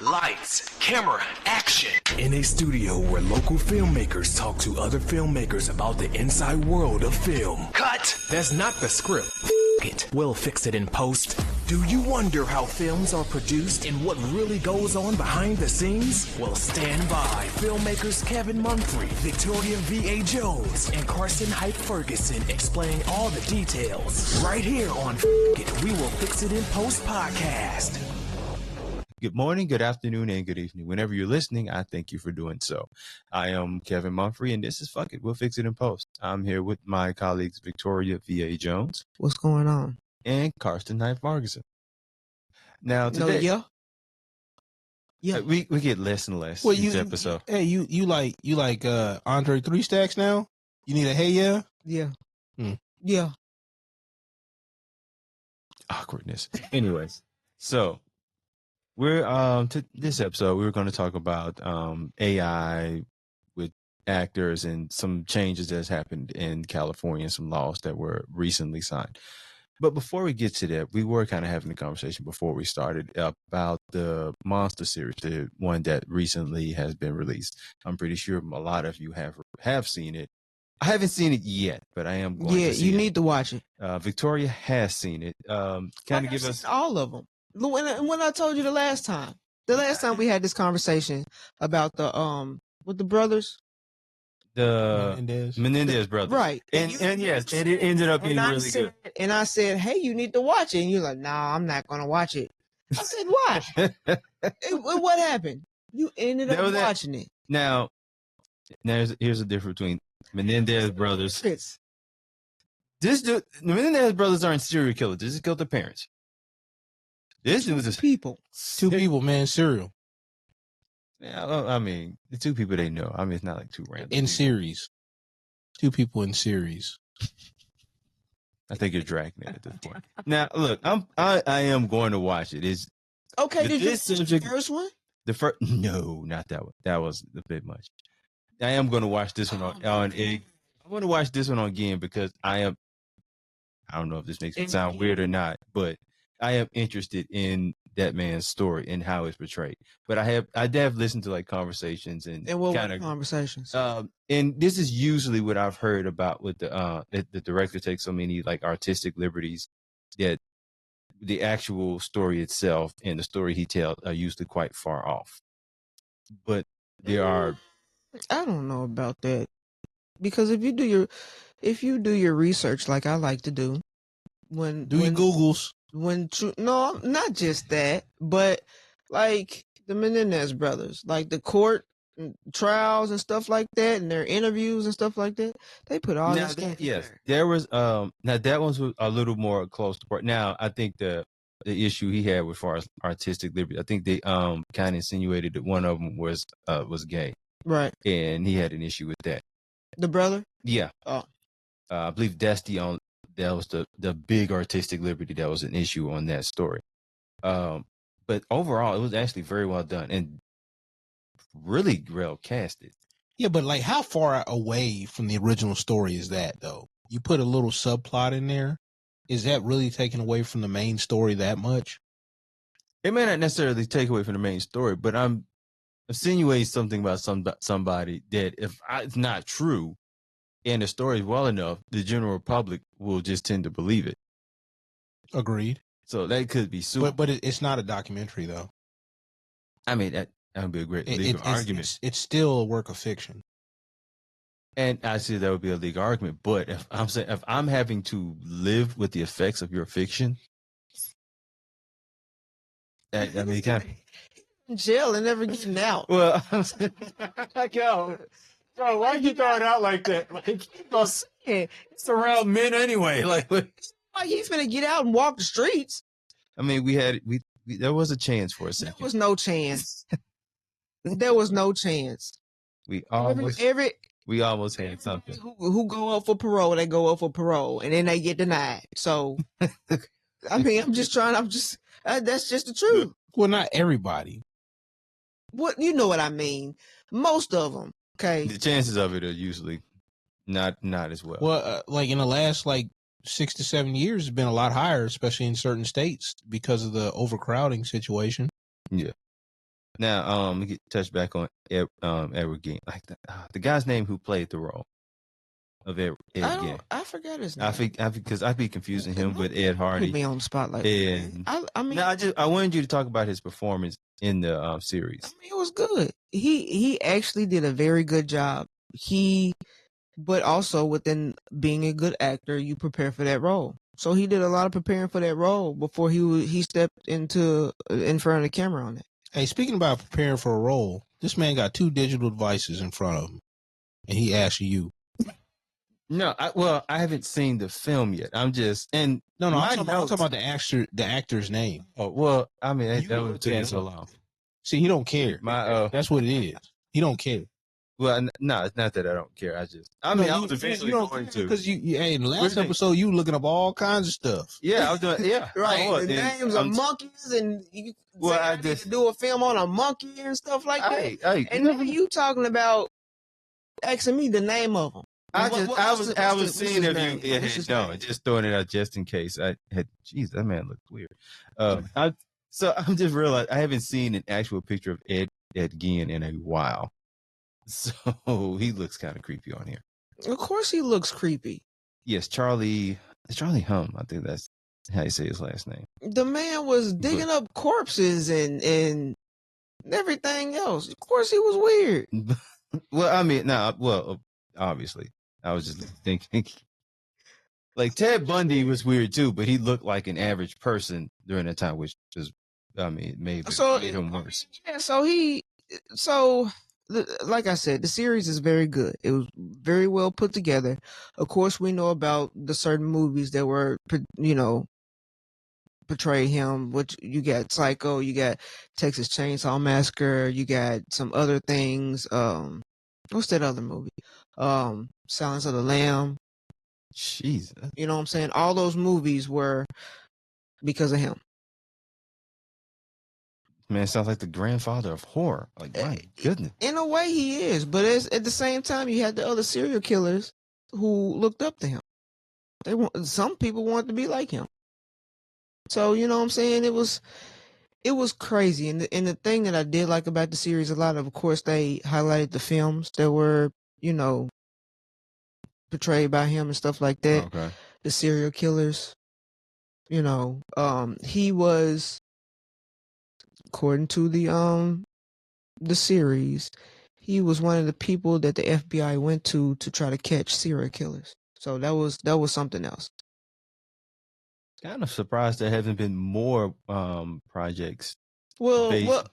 Lights, camera, action. In a studio where local filmmakers talk to other filmmakers about the inside world of film. Cut. That's not the script. It. We'll fix it in post. Do you wonder how films are produced and what really goes on behind the scenes? Well, stand by. Filmmakers Kevin Mumphrey, Victoria V.A. Jones, and Carson Hype Ferguson explain all the details. Right here on It. We Will Fix It in Post podcast. Good morning, good afternoon, and good evening. Whenever you're listening, I thank you for doing so. I am Kevin Mumphrey, and this is Fuck It, We'll Fix It in Post. I'm here with my colleagues Victoria V.A. Jones. What's going on? And Karsten Knight Ferguson. Now, today... We get less and less each episode. Hey, you like Andre 3 Stacks now? You need a hey yeah? Yeah. Yeah. Awkwardness. Anyways, so... We're to this episode, we're going to talk about AI with actors and some changes that's happened in California and some laws that were recently signed. But before we get to that, we were kind of having a conversation before we started about the Monster series, the one that recently has been released. I'm pretty sure a lot of you have seen it. I haven't seen it yet, but I am going to see it. You need to watch it. Victoria has seen it. Kind of give us all of them. When I told you the last time we had this conversation about the with the brothers, the Menendez brothers, right? And yes, and it ended up being really good. And I said, hey, you need to watch it, and you're like, nah, I'm not gonna watch it. I said, why? What happened? You ended up watching it. Now here's the difference between Menendez brothers. The Menendez brothers aren't serial killers. They just killed their parents. This was just two people, man, serial. Yeah, I mean, the two people they know. I mean, it's not like two random in series. Two people in series. I think you're dragging it at this point. Now, look, I am going to watch it. Is okay? Did you see the first one? No, not that one. That was a bit much. I am going to watch this one on Egg. I want to watch this one again because I don't know if this makes it sound weird or not, but I am interested in that man's story and how it's portrayed. But I have listened to like conversations and what kind of conversations. And this is usually what I've heard about with the director takes so many like artistic liberties that the actual story itself and the story he tells are usually quite far off. But there are. I don't know about that because if you do your research like I like to do, your Googles. No, not just that, but like the Menendez brothers, like the court trials and stuff like that, and their interviews and stuff like that, they put all this stuff. Yes, there was now that one's a little more close to part. Now I think the issue he had with far as artistic liberty, I think they kind of insinuated that one of them was gay, right? And he had an issue with that. The brother, yeah. Oh, I believe that's that was the big artistic liberty that was an issue on that story. But overall, it was actually very well done and really well casted. Yeah, but like how far away from the original story is that, though? You put a little subplot in there. Is that really taking away from the main story that much? It may not necessarily take away from the main story, but I'm insinuating something about somebody that if it's not true, and the story is well enough, the general public will just tend to believe it. Agreed. So that could be super. But it's not a documentary, though. I mean, that would be a great legal argument. It's still a work of fiction. And I see that would be a legal argument. But if I'm having to live with the effects of your fiction, I mean, kind of in jail and never getting out. Well, Bro, why'd you throw it out like that? Like, it's around men anyway. Like he's gonna get out and walk the streets. I mean, there was a chance for a second. There was no chance. There was no chance. We almost had something. Who go up for parole? They go up for parole, and then they get denied. So, I mean, that's just the truth. Well, not everybody. What you know what I mean? Most of them. Okay. The chances of it are usually not as well. Well, like in the last 6 to 7 years, has been a lot higher, especially in certain states because of the overcrowding situation. Yeah. Now, let me touch back on Edward Gein. Like the guy's name who played the role of Ed Gein. I forgot his name. Because I'd be confusing him with Ed Hardy. Put me on the spotlight. And I mean, I wanted you to talk about his performance in the series. I mean, it was good. He actually did a very good job. But also within being a good actor, you prepare for that role. So he did a lot of preparing for that role before he stepped in front of the camera on it. Hey, speaking about preparing for a role, this man got 2 digital devices in front of him, and he asked you. No, I haven't seen the film yet. I'm talking about the actor's name. Oh well, I mean that would take so long. See, he don't care. That's what it is. He don't care. Well, no, it's not that I don't care. I was eventually going to. Because hey, in the last episode, you looking up all kinds of stuff. Yeah, I was doing. Yeah, right. The names of monkeys, and I just do a film on a monkey and stuff like that. And then you talking about asking me the name of them. I was seeing if you had just throwing it out just in case. Jeez, that man looked weird. So I'm just realized I haven't seen an actual picture of Ed Gein in a while. So he looks kind of creepy on here. Of course he looks creepy. Yes, Charlie Humm. I think that's how you say his last name. The man was digging up corpses and everything else. Of course he was weird. Well, I mean, obviously. I was just thinking, like Ted Bundy was weird too, but he looked like an average person during that time, which is, I mean, made him worse. Yeah, like I said, the series is very good. It was very well put together. Of course, we know about the certain movies that were, portray him. Which you got Psycho, you got Texas Chainsaw Massacre, you got some other things. What's that other movie? Silence of the Lamb. Jeez. You know what I'm saying? All those movies were because of him. Man, it sounds like the grandfather of horror. Like, my goodness. In a way, he is. But at the same time, you had the other serial killers who looked up to him. Some people wanted to be like him. So, you know what I'm saying? It was crazy. And the thing that I did like about the series a lot of course, they highlighted the films that were, portrayed by him and stuff like that. Okay. The serial killers. He was, according to the series, he was one of the people that the FBI went to try to catch serial killers. So that was something else. Kind of surprised there haven't been more projects. Well,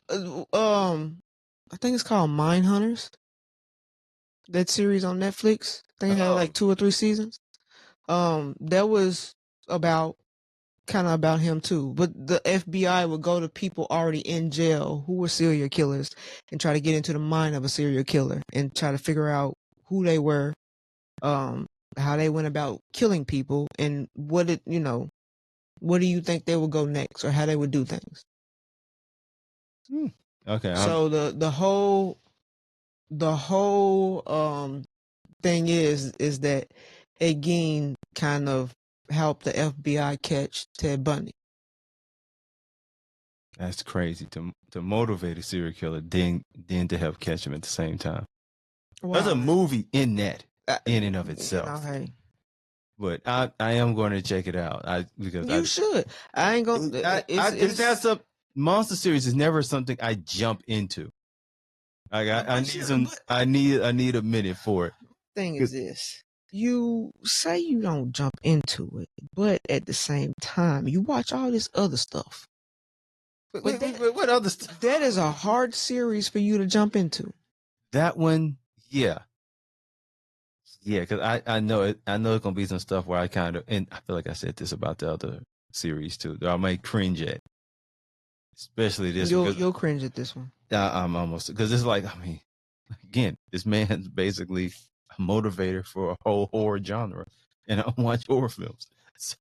I think it's called Mindhunters. That series on Netflix. I think it had like 2 or 3 seasons. That was about him too. But the FBI would go to people already in jail who were serial killers and try to get into the mind of a serial killer and try to figure out who they were, how they went about killing people, and what do you think they would go next, or how they would do things. Okay. So the whole thing is that Ed Gein kind of helped the FBI catch Ted Bundy. That's crazy to motivate a serial killer, then to help catch him at the same time. Wow. There's a movie in that, in and of itself. Hey. But I am going to check it out. You should. I ain't gonna. Monster series is never something I jump into. Like I need a minute for it. Thing is this. You say you don't jump into it, but at the same time, you watch all this other stuff. What other stuff? That is a hard series for you to jump into. That one, yeah. Yeah, because I know it. I know it's gonna be some stuff where I kind of, and I feel like I said this about the other series too, that I might cringe at. Especially this. You'll cringe at this one. I'm almost, because it's like, I mean, again, this man's basically a motivator for a whole horror genre, and I don't watch horror films, so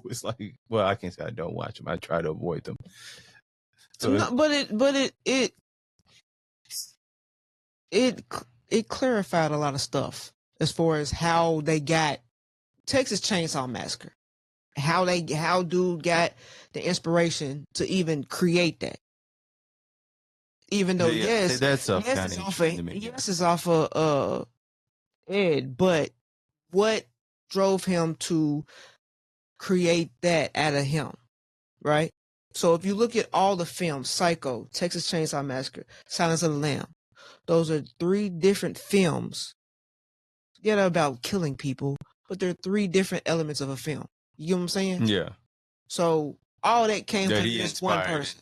it's like, well, I can't say I don't watch them. I try to avoid them. So no, but it clarified a lot of stuff as far as how they got Texas Chainsaw Massacre, how dude got the inspiration to even create that. Even though Yeah, that stuff yes, kind it's of off interesting of to me. yes, it's off of Ed, but what drove him to create that out of him, right? So if you look at all the films, Psycho, Texas Chainsaw Massacre, Silence of the Lamb, those are 3 different films. Yeah, they're about killing people, but they're 3 different elements of a film. You get what I'm saying? Yeah, So all that came that from he this one inspired person.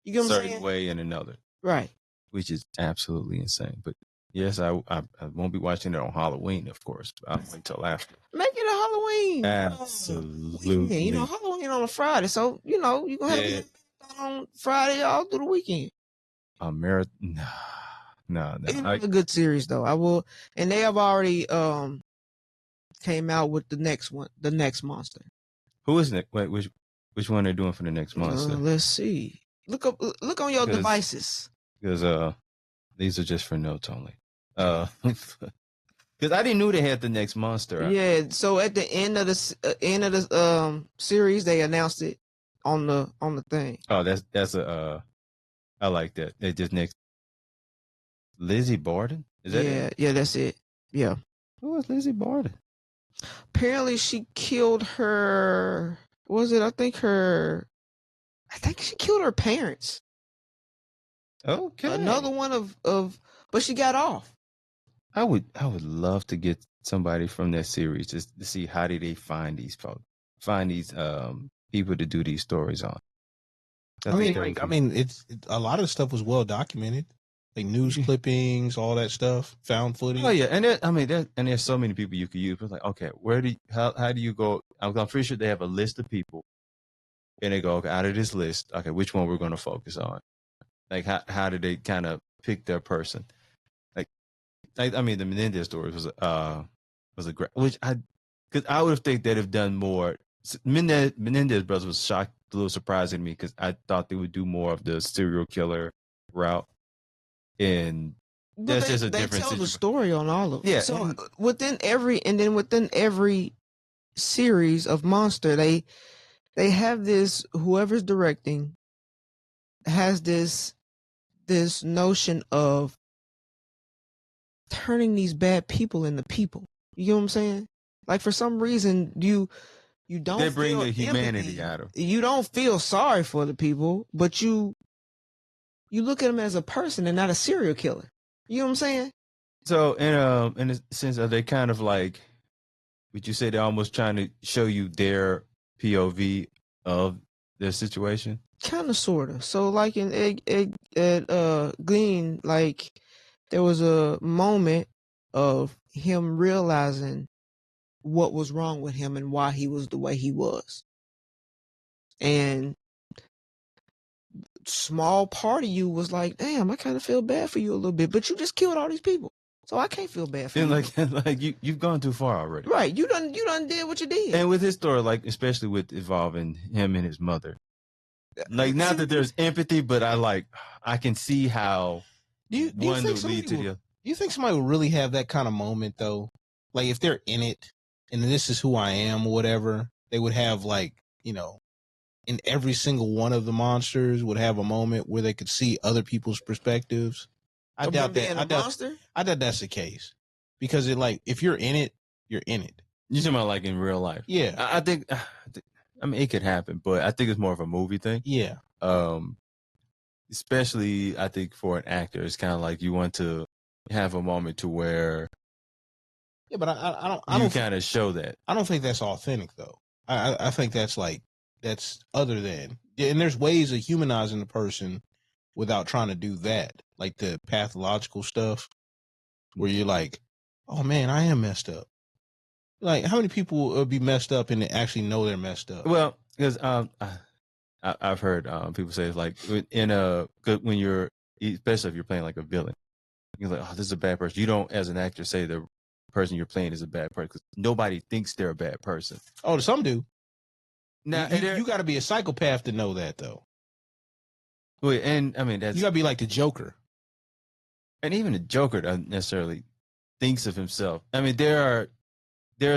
You a get what I'm certain saying? way and another, Right. which is absolutely insane. But yes, I won't be watching it on Halloween, of course. I'll wait till after. Make it a Halloween. Absolutely. You know, Halloween on a Friday, so you know you gonna have Yeah. it on Friday all through the weekend. A marathon? No. It's a good series though. I will, and they have already came out with the next one, the next monster. Who is it? Wait, which one they're doing for the next monster? Let's see. Look on your devices. Because these are just for notes only. Because I didn't know they had the next monster. Yeah. So at the end of the series, they announced it on the thing. Oh, that's I like that. They just next Lizzie Borden. Is that it? Yeah, that's it. Yeah. Who was Lizzie Borden? Apparently, she killed her. Was it? I think she killed her parents. Okay. Another one of, but she got off. I would love to get somebody from that series just to see how did they find these folks, find these people to do these stories on. I mean, it's a lot of the stuff was well documented, like news clippings, all that stuff, found footage. Oh yeah, and there's so many people you could use. It's like, okay, how do you go? I'm pretty sure they have a list of people, and they go, okay, out of this list, okay, which one we're going to focus on? Like, how did they kind of pick their person? Like, I mean, the Menendez story was a great, because I would have think they'd have done more. Menendez brothers was shocked, a little surprising to me because I thought they would do more of the serial killer route. And that's just a different They tell the situation. story on all of them. Yeah. So within every series of monster, they have this. Whoever's directing has this notion of turning these bad people into people. You know what I'm saying? Like for some reason you don't They bring feel the humanity empathy. out of. You don't feel sorry for the people, but you look at them as a person and not a serial killer. You know what I'm saying? So in a sense, are they kind of like, would you say they're almost trying to show you their POV of their situation? Kind of, sort of. So like in Glean, like there was a moment of him realizing what was wrong with him and why he was the way he was. And small part of you was like, damn, I kind of feel bad for you a little bit, but you just killed all these people. So I can't feel bad for you. Like you've gone too far already. Right. You done did what you did. And with his story, like especially with involving him and his mother. Like not that there's empathy, but I can see how Do you think lead to the other. Do you think somebody would really have that kind of moment though? Like if they're in it and this is who I am or whatever, they would have like, you know, in every single one of the monsters would have a moment where they could see other people's perspectives. I doubt that. I doubt that's the case because if you're in it, you're in it. You talking about like in real life? Yeah, I think. I mean, it could happen, but I think it's more of a movie thing. Yeah. Especially I think for an actor, it's kind of like you want to have a moment to where. Yeah, but I don't kind of show that. I don't think that's authentic though. I think that's other than, and there's ways of humanizing the person without trying to do that, like the pathological stuff where you're like, oh man, I am messed up. Like how many people would be messed up and actually know they're messed up? Well, because I've heard people say it's like when you're, especially if you're playing like a villain, you're like, oh, this is a bad person. You don't, as an actor, say the person you're playing is a bad person because nobody thinks they're a bad person. Oh, some do. Now you got to be a psychopath to know that, though. Wait, and I mean you got to be like the Joker, and even the Joker doesn't necessarily thinks of himself. I mean, there's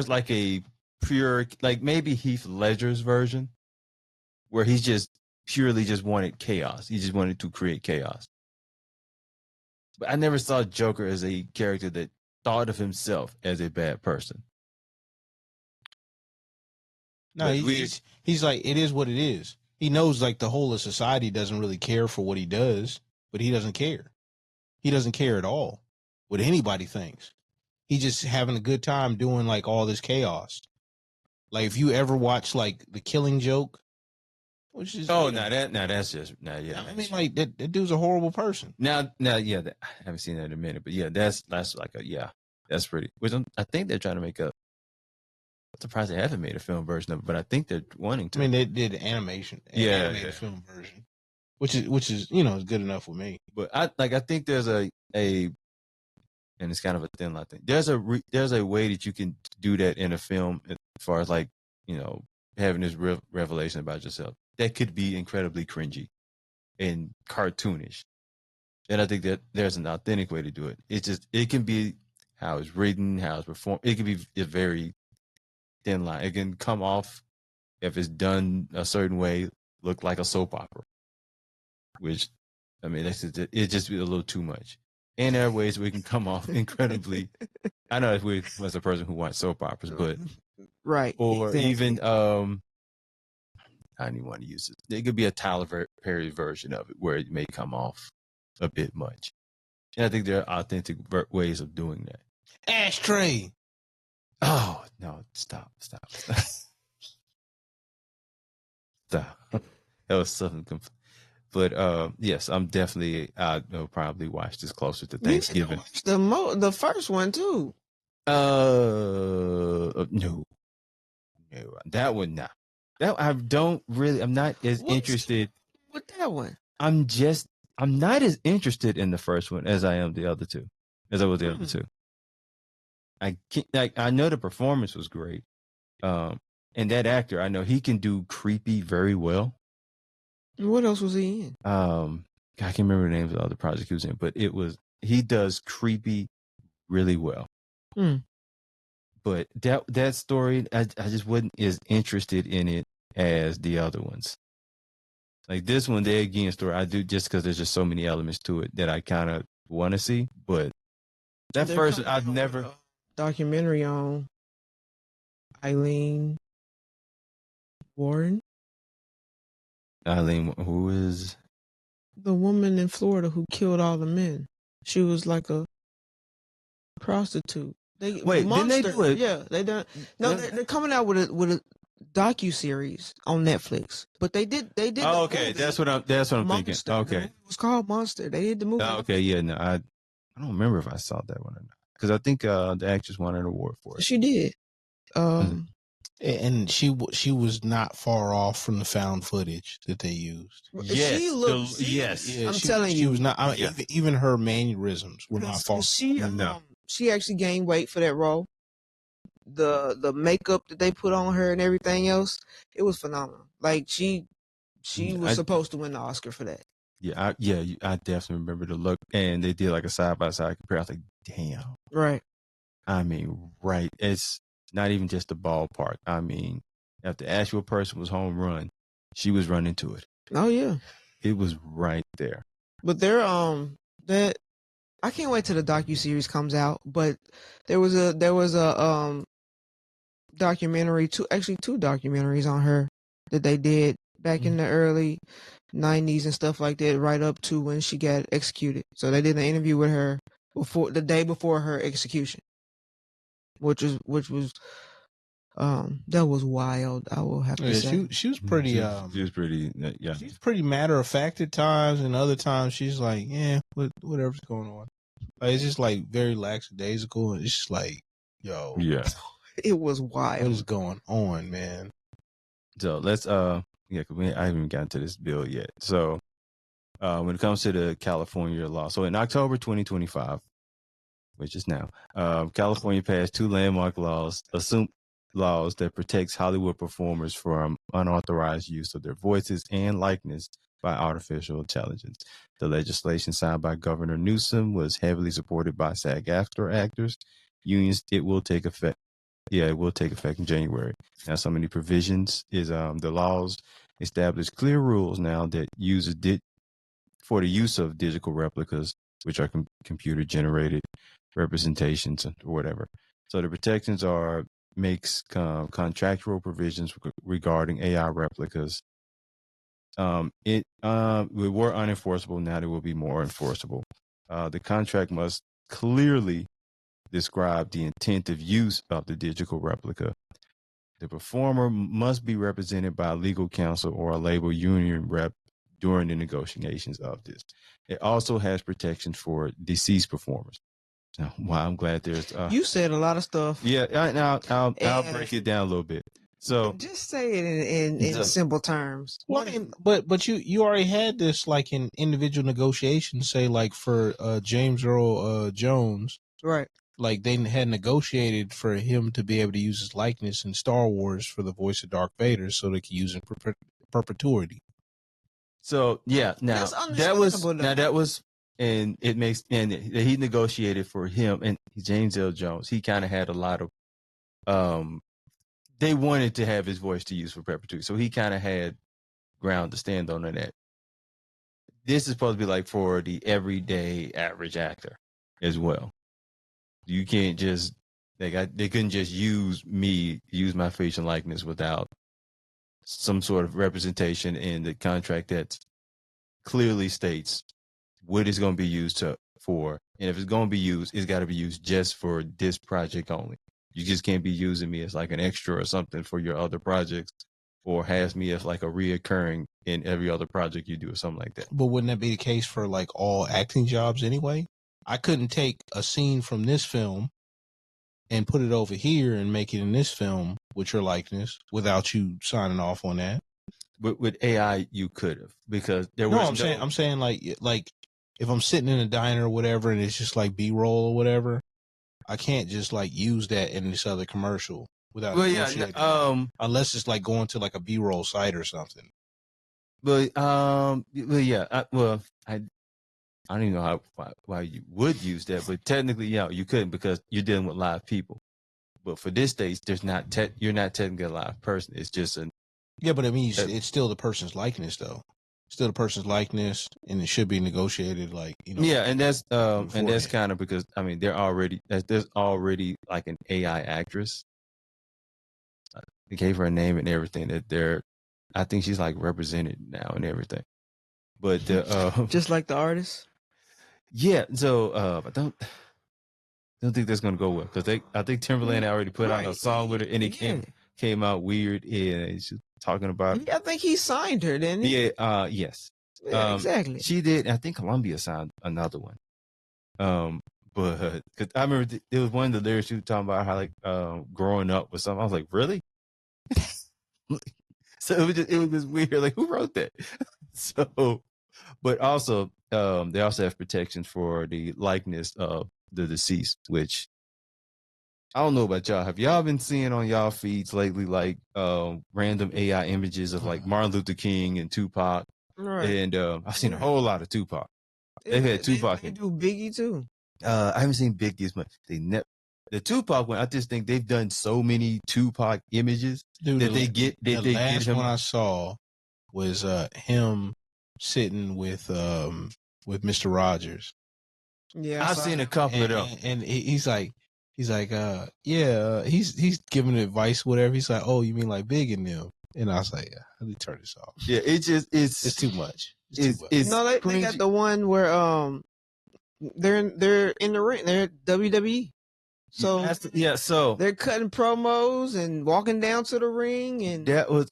like a pure, like maybe Heath Ledger's version, where he's just purely just wanted chaos. He just wanted to create chaos. But I never saw Joker as a character that thought of himself as a bad person. No, he's like, it is what it is. He knows like the whole of society doesn't really care for what he does, but he doesn't care. He doesn't care at all what anybody thinks. He's just having a good time doing like all this chaos. Like if you ever watch like The Killing Joke, which is that's just yeah. I mean, like that dude's a horrible person. Now, yeah, I haven't seen that in a minute, but yeah, that's like that's pretty. Which I think they're trying to make a. I'm surprised they haven't made a film version of it, but I think they're wanting to. I mean, they did animated film version, which is is good enough with me. But I think there's a and it's kind of a thin line thing. There's a way that you can do that in a film as far as like having this revelation about yourself that could be incredibly cringy and cartoonish. And I think that there's an authentic way to do it. It can be how it's written, how it's performed. It can be a very thin line. It can come off, if it's done a certain way, look like a soap opera. Which, I mean, it's just a little too much. And there are ways we can come off incredibly. I know it's weird as a person who watches soap operas, but right, or exactly. even I don't even want to use it. It could be a Tyler Perry version of it where it may come off a bit much. And I think there are authentic ways of doing that. Ashtray. Oh no! Stop! Stop! That was something. But yes, I'm definitely. I'll probably watch this closer to Thanksgiving. The first one too. No, that one not. That I don't really. I'm not as interested. With that one, I'm not as interested in the first one as I am the other two. As I was the other two. I know the performance was great. And that actor, I know he can do creepy very well. What else was he in? I can't remember the names of the other projects he was in, but he does creepy really well. But that story, I just wasn't as interested in it as the other ones. Like this one, the again story, I do just because there's just so many elements to it that I kind of want to see. But that first, I've never documentary on Eileen Warren. Eileen, who is the woman in Florida who killed all the men? She was like a prostitute. Didn't they do it? Yeah, they done. No, they're coming out with a docu-series on Netflix. But they did. Oh, okay, that's what I'm thinking. Okay, it was called Monster. They did the movie. Oh, okay, yeah, no, I don't remember if I saw that one or not because I think the actress won an award for it. She did. And she was not far off from the found footage that they used. Yes, yes. I'm telling you, she was not. I mean, even her mannerisms were not far. She actually gained weight for that role. The makeup that they put on her and everything else, it was phenomenal. Like she was supposed to win the Oscar for that. I definitely remember the look, and they did like a side by side compare. I was like, damn, right. I mean, right. It's not even just the ballpark. I mean, if the actual person was home run, she was running to it. Oh yeah, it was right there. But they're that I can't wait till the docu-series comes out. But there was a documentary, two documentaries on her that they did back in the early 90s and stuff like that, right up to when she got executed. So they did an interview with her the day before her execution, which was that was wild. I will have to say she was pretty. She was pretty. Yeah, she's pretty matter of fact at times, and other times she's like, yeah, whatever's going on. Like, it's just like very lackadaisical, and it's just like, yo, yeah, it was wild. What is going on, man? So let's I haven't even gotten to this bill yet. So when it comes to the California law, so in October 2025, which is now, California passed two landmark laws that protects Hollywood performers from unauthorized use of their voices and likeness by artificial intelligence. The legislation signed by Governor Newsom was heavily supported by SAG-AFTRA actors, unions. It will take effect. Yeah, it will take effect in January. Now, some of the provisions is the laws establish clear rules now that for the use of digital replicas which are computer generated representations or whatever. So the protections makes contractual provisions regarding AI replicas. We were unenforceable. Now they will be more enforceable. The contract must clearly describe the intent of use of the digital replica. The performer must be represented by a legal counsel or a labor union rep during the negotiations of this. It also has protections for deceased performers. Now, wow, I'm glad there's. You said a lot of stuff. Yeah, I'll break it down a little bit. So just say it in simple terms. Well, but you already had this like in individual negotiations. Say like for James Earl Jones, right? Like they had negotiated for him to be able to use his likeness in Star Wars for the voice of Darth Vader, so they could use it in perpetuity. So yeah, now that was, and it makes, and he negotiated for him and James L. Jones. He kind of had a lot of, they wanted to have his voice to use for perpetuity, so he kind of had ground to stand on that. This is supposed to be like for the everyday average actor as well. You can't just they couldn't just use my facial likeness without some sort of representation in the contract that clearly states what it's going to be used for, and if it's going to be used, it's got to be used just for this project only. You just can't be using me as like an extra or something for your other projects, or has me as like a reoccurring in every other project you do or something like that. But wouldn't that be the case for like all acting jobs anyway? I couldn't take a scene from this film and put it over here and make it in this film with your likeness without you signing off on that. But with AI, you could have, because there was I'm saying like if I'm sitting in a diner or whatever and it's just like B-roll or whatever, I can't just like use that in this other commercial without unless it's like going to like a B-roll site or something. But I don't even know why you would use that, but technically, yeah, you couldn't, because you're dealing with live people. But for this stage, you're not technically a live person. It's just but I mean, it's still the person's likeness, though. Still the person's likeness, and it should be negotiated, like, you know. Yeah, and that's kind of because I mean there's already like an AI actress. They gave her a name and everything. I think she's like represented now and everything. But just like the artist. Yeah, so I don't think that's gonna go well, because I think Timberland already put out a song with her, and it came out weird. And she's talking about. I think he signed her, didn't he? Yeah. Yes. Yeah, exactly. She did. I think Columbia signed another one. But because I remember there was one of the lyrics she was talking about how like growing up with something. I was like, really? So it was just weird. Like, who wrote that? So. But also, they also have protections for the likeness of the deceased, which I don't know about y'all. Have y'all been seeing on y'all feeds lately, like random AI images of like Martin Luther King and Tupac? Right. And I've seen a whole lot of Tupac. They've had Tupac. They do Biggie too. I haven't seen Biggie as much. The Tupac one, I just think they've done so many Tupac images that they get. The last one I saw was him sitting with Mr. Rogers. Yeah, I've seen a couple of them, and he's like, he's giving advice, whatever. He's like, oh, you mean like Big and them? And I was like, yeah, let me turn this off. Yeah, it's too much. They got the one where they're in the ring. They're at WWE. So so they're cutting promos and walking down to the ring, and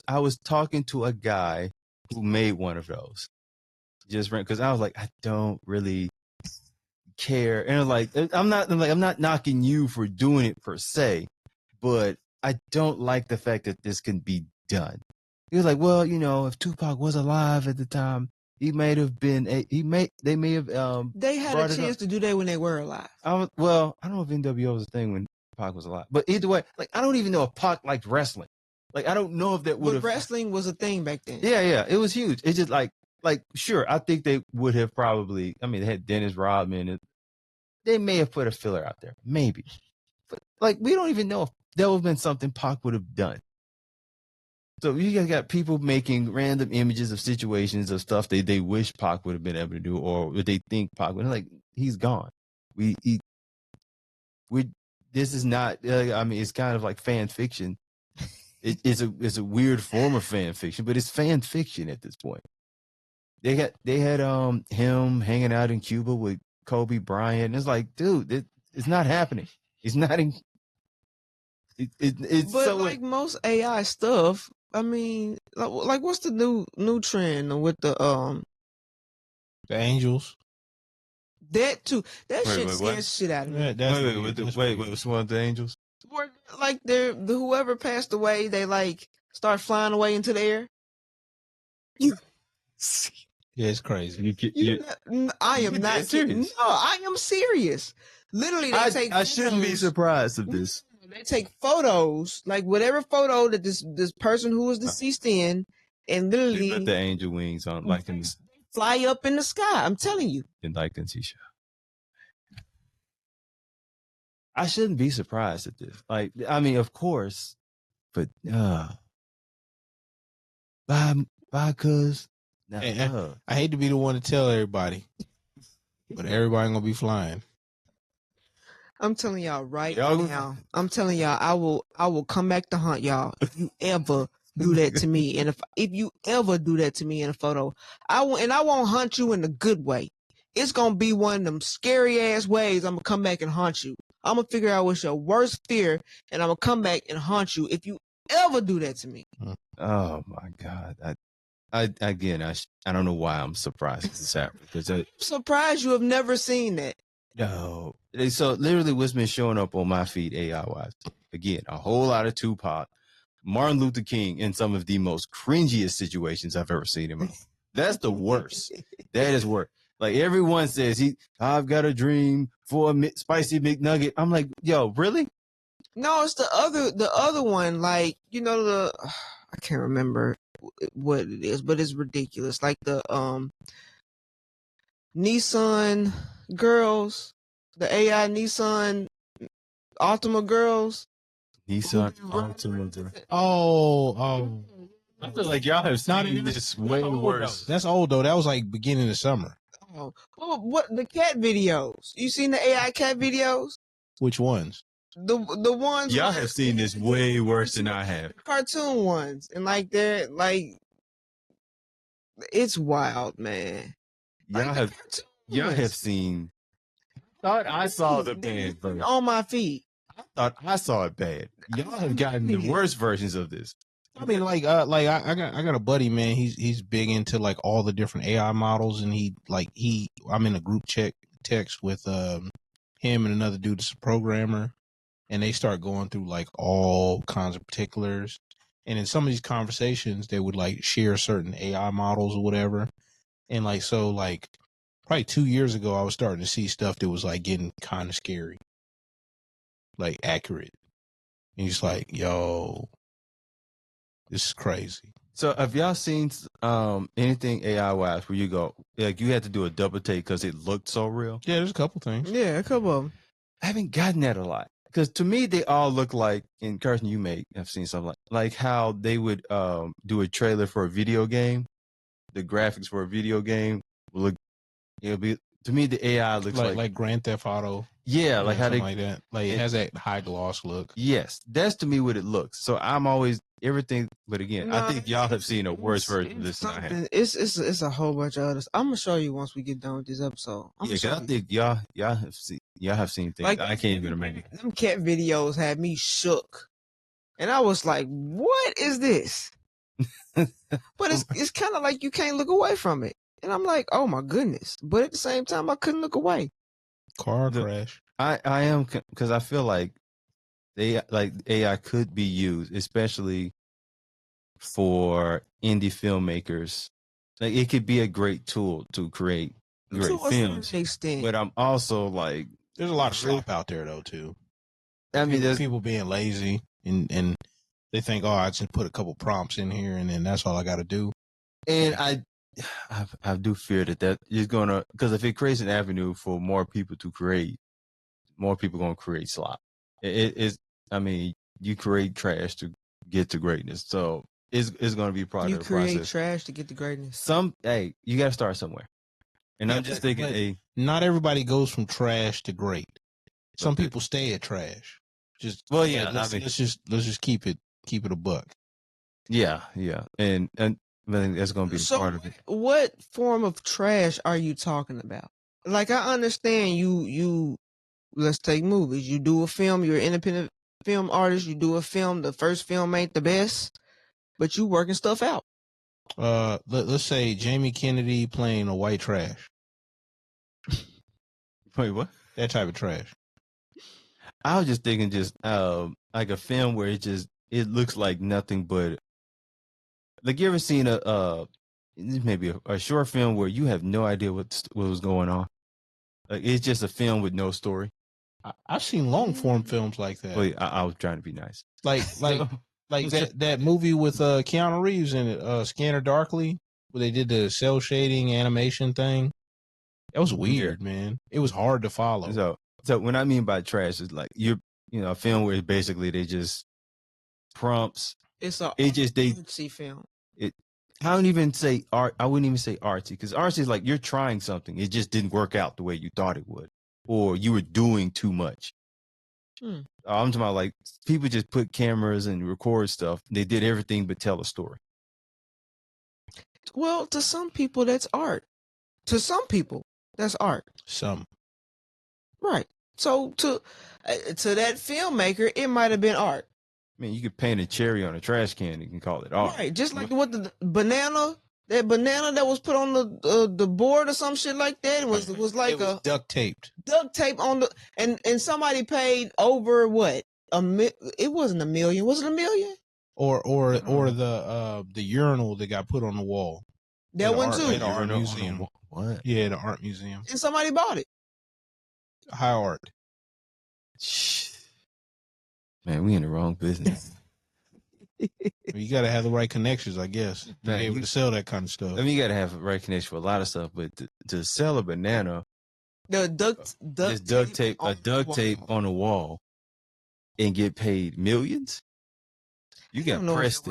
I was talking to a guy who made one of those. Just because I was like, I don't really care, and I'm not knocking you for doing it per se, but I don't like the fact that this can be done. He was like, well, you know, if Tupac was alive at the time, he may have been they may have they had a chance to do that when they were alive. I don't know if NWO was a thing when Pac was alive, but either way, like I don't even know if Pac liked wrestling. Like I don't know if that would have. Wrestling was a thing back then. Yeah, it was huge. It's just like sure, I think they would have probably. I mean, they had Dennis Rodman, and they may have put a filler out there, maybe. But like we don't even know if that would have been something Pac would have done. So you guys got people making random images of situations of stuff they wish Pac would have been able to do, or what they think Pac would. Like, he's gone. We this is not. I mean, it's kind of like fan fiction. It's a weird form of fan fiction, but it's fan fiction at this point. They had him hanging out in Cuba with Kobe Bryant. It's like, dude, it's not happening. It's not in. It's But so like most AI stuff, I mean, like what's the new trend with the angels. that too? That Wait, shit what? scares shit out of me. Yeah, that's wait, what's one of the angels? Where, like the whoever passed away, they like start flying away into the air. You, Yeah, it's crazy. I am not kidding. serious? No, I am serious. Literally, they take. I shouldn't be surprised of this. They take photos, like whatever photo that this person who was deceased in, and They literally put the angel wings on, like in fly up in the sky. I'm telling you. like in T-shirt. I shouldn't be surprised at this. Like, I mean, of course, but bye, cuz. Nah, Hey, I hate to be the one to tell everybody, but everybody gonna be flying. I'm telling y'all right now. I'm telling y'all, I will come back to hunt y'all if you ever do that to me. And if you ever do that to me in a photo, I won't hunt you in the good way. It's gonna be one of them scary ass ways. I'm gonna come back and haunt you. I'm gonna figure out what's your worst fear, and I'm gonna come back and haunt you if you ever do that to me. Oh my God! I don't know why I'm surprised this happened, because I'm surprised you have never seen that. no. So literally, what's been showing up on my feed AI wise, again, a whole lot of Tupac, Martin Luther King, in some of the most cringiest situations I've ever seen in my life. That's the worst. That is worse. Like, everyone says, I've got a dream for a spicy McNugget. I'm like, yo, really? No, it's the other one. Like, you know, I can't remember what it is, but it's ridiculous. Like the Nissan girls, the AI Nissan Altima girls. Nissan Altima. Oh. I feel like y'all have seen this way worse. That's old though. That was like beginning of summer. Oh, what the cat videos? You seen the AI cat videos? Which ones? The ones Y'all have seen this way worse than I have. cartoon ones, and like they're like, it's wild, man. Y'all have seen. Thought I saw the bad version on my feet. I thought I saw it bad. Y'all have gotten the worst versions of this. I mean, I got a buddy, man. He's big into like all the different AI models, and I'm in a group text with him and another dude that's a programmer, and they start going through like all kinds of particulars. And in some of these conversations, they would like share certain AI models or whatever. And like, so like probably 2 years ago, I was starting to see stuff that was like getting kind of scary, like accurate. And he's like, yo, this is crazy. So have y'all seen anything AI wise where you go, like, you had to do a double take because it looked so real? Yeah, there's a couple things. Yeah, a couple of them. I haven't gotten that a lot. Because to me, they all look like, in Carson, you may have seen something like how they would do a trailer for a video game. The graphics for a video game will look, it'll be, to me, the AI looks like Grand Theft Auto. Yeah, like how they, like that. Like it has that high gloss look. Yes, that's to me what it looks. So I'm always everything, but again, I think y'all have seen a worse version of this than I have. It's a whole bunch of others. I'm gonna show you once we get done with this episode. Yeah, because I think y'all have seen things like, I can't even imagine. Them cat videos had me shook, and I was like, "What is this?" But it's kind of like you can't look away from it, and I'm like, "Oh my goodness!" But at the same time, I couldn't look away. Car crash. I am, because I feel like AI could be used, especially for indie filmmakers. Like, it could be a great tool to create great films. But I'm also like, there's a lot of slop out there though too. I mean, there's people being lazy and they think, oh, I just put a couple prompts in here and then that's all I got to do. And I do fear that is gonna, because if it creates an avenue for more people to create, more people gonna create slop. It is. I mean, you create trash to get to greatness. So is going to be part You of the create process. trash to get the greatness. Hey, you got to start somewhere. And Yeah, I'm just thinking, hey, not everybody goes from trash to great. Some Okay. people stay at trash. Just let's just keep it a buck. Yeah, and I think that's going to be part of it. What form of trash are you talking about? Like, I understand you. Let's take movies. You do a film. You're an independent film artist. You do a film. The first film ain't the best, but you working stuff out. Let's say Jamie Kennedy playing a white trash. Wait, what? That type of trash. I was just thinking, just like a film where it looks like nothing but. Like, you ever seen maybe a short film where you have no idea what was going on? Like, it's just a film with no story. I've seen long form films like that. Wait, I was trying to be nice. Like that movie with Keanu Reeves in it, Scanner Darkly, where they did the cell shading animation thing. That was weird, man. It was hard to follow. So what I mean by trash is like a film where basically they just prompts. It's a artsy film. I don't even say art. I wouldn't even say artsy, because artsy is like you're trying something. It just didn't work out the way you thought it would, or you were doing too much. I'm talking about like people just put cameras and record stuff. They did everything but tell a story. Well, to some people, that's art. To some people, that's art. Some. Right. So to that filmmaker, it might have been art. I mean, you could paint a cherry on a trash can. You can call it art. Right. Just like what the banana that was put on the board or some shit like that. It was like a duct taped. Duct tape on the and somebody paid over what? It wasn't $1 million. Was it $1 million? Or the urinal that got put on the wall. That one too. At the art museum. What? Yeah, the art museum. And somebody bought it. High art. Man, we in the wrong business. You got to have the right connections, I guess, to be able to sell that kind of stuff. I mean, you got to have the right connection for a lot of stuff, but to sell a banana, duct tape on a wall and get paid millions, you got pressed.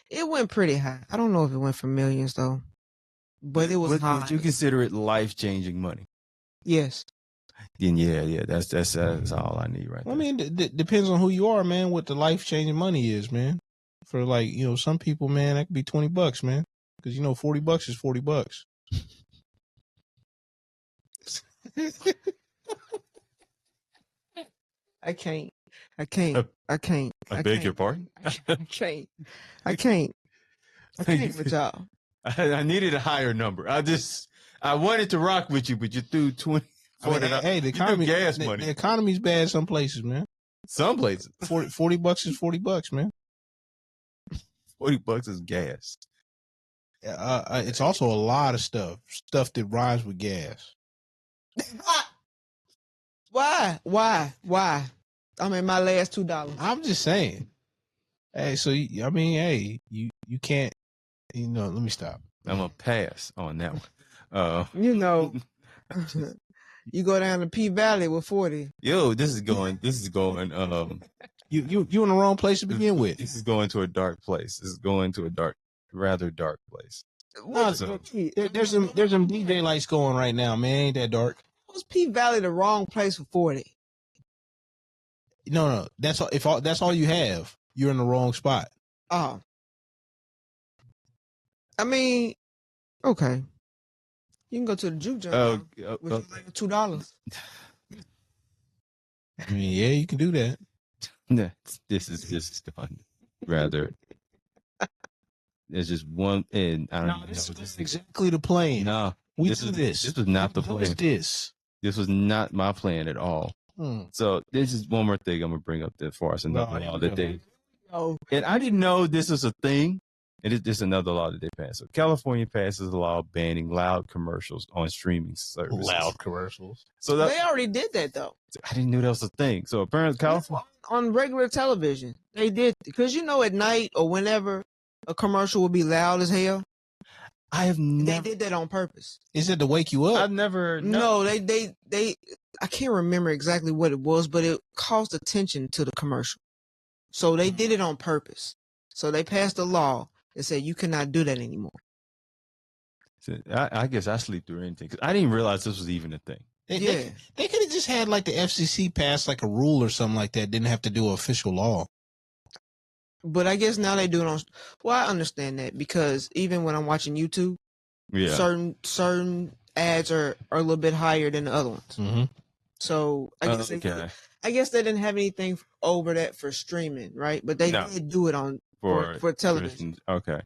It went pretty high. I don't know if it went for millions though, but it was high. Would you consider it life-changing money? Yes. Then yeah, that's all I need right there. I mean, it depends on who you are, man. What the life-changing money is, man. For like, some people, man, that could be $20, man. Because $40 is $40. I can't. I beg your pardon? I can't with y'all. I needed a higher number. I wanted to rock with you, but you threw 20. Hey, the economy, gas money. The economy's bad some places, man. Some places. $40 is $40, man. $40 is gas. It's also a lot of stuff that rhymes with gas. Why? I mean, my last $2. I'm just saying. Hey, so you can't. Let me stop. I'm gonna pass on that one. You go down to P Valley with 40. Yo, this is going. You in the wrong place to begin with. This is going to a dark place. This is going to a rather dark place. There's some DJ lights going right now, man. Ain't that dark? Was P Valley the wrong place for 40? No. That's all. If that's all you have, you're in the wrong spot. Oh. I mean, okay. You can go to the juke joint with like $2. I mean, yeah, you can do that. No, this is done rather. There's just one, and I don't know. This is exactly the plan. No, this was not the plan. This was not my plan at all. So this is one more thing I'm gonna bring up as far as another law that they. And I didn't know this was a thing. And this is another law that they passed. So California passes a law banning loud commercials on streaming services. Loud commercials. So they already did that though. I didn't know that was a thing. So apparently California on regular television, they did, because at night or whenever a commercial would be loud as hell. I have never. They did that on purpose. Is it to wake you up? I've never. No, they. I can't remember exactly what it was, but it caused attention to the commercial. So they did it on purpose. So they passed a law and said you cannot do that anymore. So I guess I sleep through anything because I didn't realize this was even a thing. They could have just had like the FCC pass like a rule or something like that. Didn't have to do official law. But I guess now they do it on. Well, I understand that because even when I'm watching YouTube, certain ads are a little bit higher than the other ones. Mm-hmm. So I guess they didn't have anything over that for streaming, right? But they did do it on for television. Okay.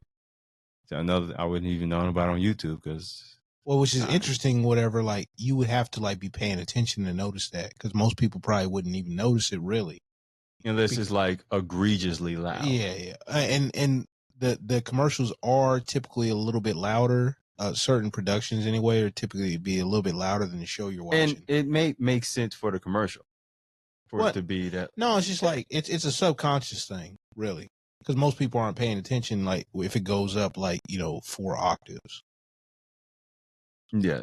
So I wouldn't even know about it on YouTube because. Well, which is interesting. Whatever, like you would have to like be paying attention to notice that because most people probably wouldn't even notice it really. Unless it's like egregiously loud. Yeah. And the commercials are typically a little bit louder. Certain productions anyway are typically be a little bit louder than the show you're watching. And it may make sense for the commercial for it to be that. No, it's just like it's a subconscious thing, really, because most people aren't paying attention. Like if it goes up like 4 octaves. Yeah,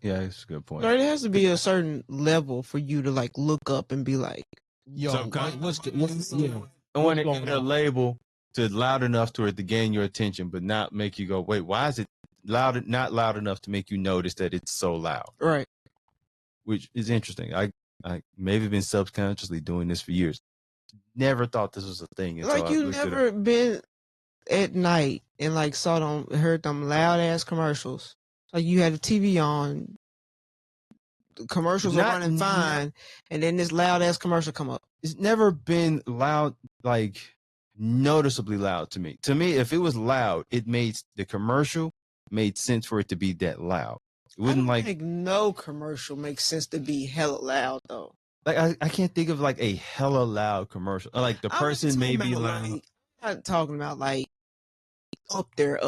that's a good point. Right, it has to be a certain level for you to like look up and be like, yo, what's I want to get a label to loud enough to gain your attention, but not make you go, wait, why is it loud? Not loud enough to make you notice that it's so loud. Right. Which is interesting. I maybe been subconsciously doing this for years. Never thought this was a thing. Like you never been at night and like heard them loud ass commercials. Like you had the TV on, the commercials are running fine, and then this loud ass commercial come up. It's never been loud, like noticeably loud to me. To me, if it was loud, the commercial made sense for it to be that loud. It wouldn't think no commercial makes sense to be hella loud though. Like I can't think of like a hella loud commercial. Like the person may be loud. I'm not talking about like up there.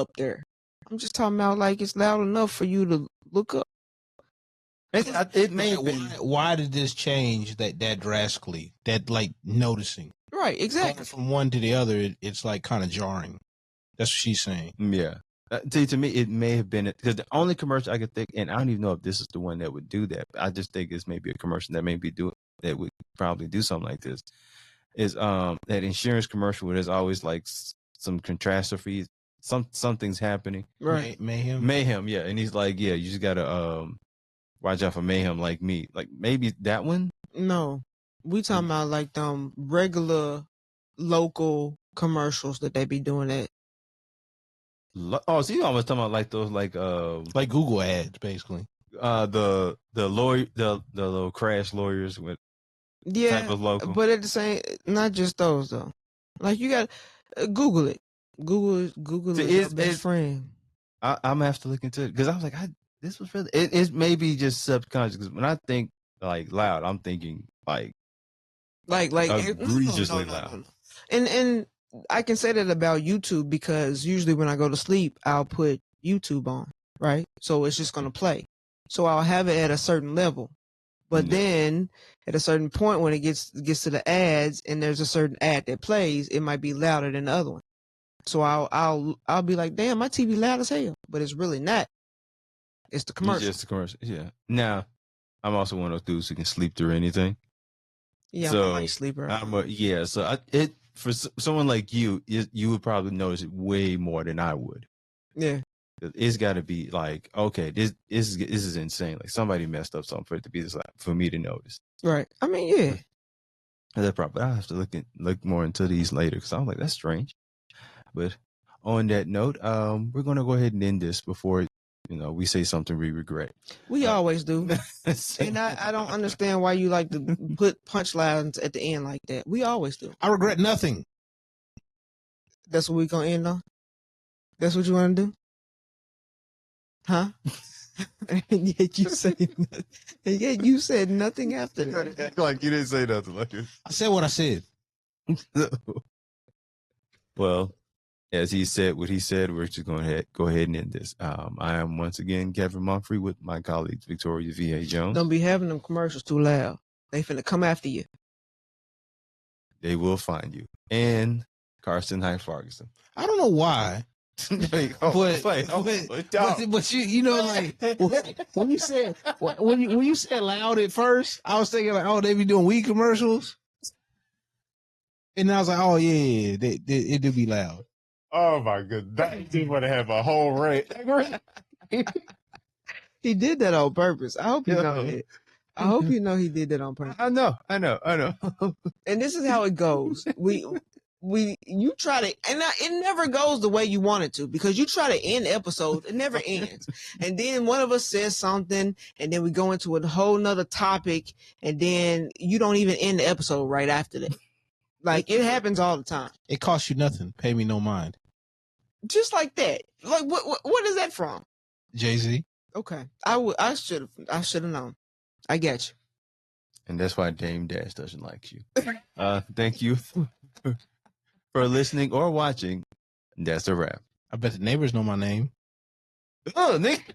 I'm just talking about like it's loud enough for you to look up. It may. Why did this change that drastically? That like noticing. Right, exactly. Going from one to the other, it's like kind of jarring. That's what she's saying. Yeah. To me, it may have been because the only commercial I could think, and I don't even know if this is the one that would do that. But I just think it's maybe a commercial that would probably do something like this. Is that insurance commercial where there's always like some catastrophes, something's happening, right? Mayhem, yeah. And he's like, yeah, you just gotta watch out for mayhem, like me, like maybe that one. No, we talking about like regular local commercials that they be doing that. Oh, so you almost talking about like those like Google ads, basically. The lawyer, the little crash lawyers with type of local. But at the same, not just those though. Like you got Google it. Google is your best friend. I'm gonna have to look into it because I was like, this was really. It's maybe just subconscious because when I think like loud, I'm thinking like egregiously loud. And I can say that about YouTube because usually when I go to sleep, I'll put YouTube on, right? So it's just going to play. So I'll have it at a certain level. But then at a certain point when it gets to the ads and there's a certain ad that plays, it might be louder than the other one. So I'll be like, damn, my TV loud as hell. But it's really not. It's the commercial. It's just the commercial, yeah. Now, I'm also one of those dudes who can sleep through anything. Yeah, I'm a light sleeper. For someone like you would probably notice it way more than I would. Yeah. It's got to be like, okay, this is insane. Like somebody messed up something for it to be this loud, for me to notice. Right. I mean, yeah. That's probably. I'll have to look more into these later because I'm like, that's strange. But on that note, we're gonna go ahead and end this before we say something we regret. We always do. And I don't understand why you like to put punchlines at the end like that. We always do. I regret nothing. That's what we're going to end on? That's what you want to do? Huh? And yet you said nothing after that. Like you didn't say nothing. Like I said what I said. Well, as he said what he said, we're just going to go ahead and end this. I am once again Kevin Mumphrey with my colleagues Victoria V.A. Jones. Don't be having them commercials too loud. They finna come after you. They will find you. And Carson Hyde Ferguson. I don't know why. But you know, like when you said loud at first, I was thinking like, oh, they be doing weed commercials, and I was like, oh yeah, it do be loud. Oh my goodness. That dude want to have a whole rant. He did that on purpose. I hope you know Yeah. it. I hope you know he did that on purpose. I know. And this is how it goes. You try to, and it never goes the way you want it to, because you try to end episodes, it never ends. And then one of us says something, and then we go into a whole nother topic, and then you don't even end the episode right after that. Like, it happens all the time. It costs you nothing. Pay me no mind. Just like that. Like, what is that from? Jay-Z. Okay. I should have known. I get you. And that's why Dame Dash doesn't like you. Thank you for listening or watching. That's a wrap. I bet the neighbors know my name. Oh, Nick.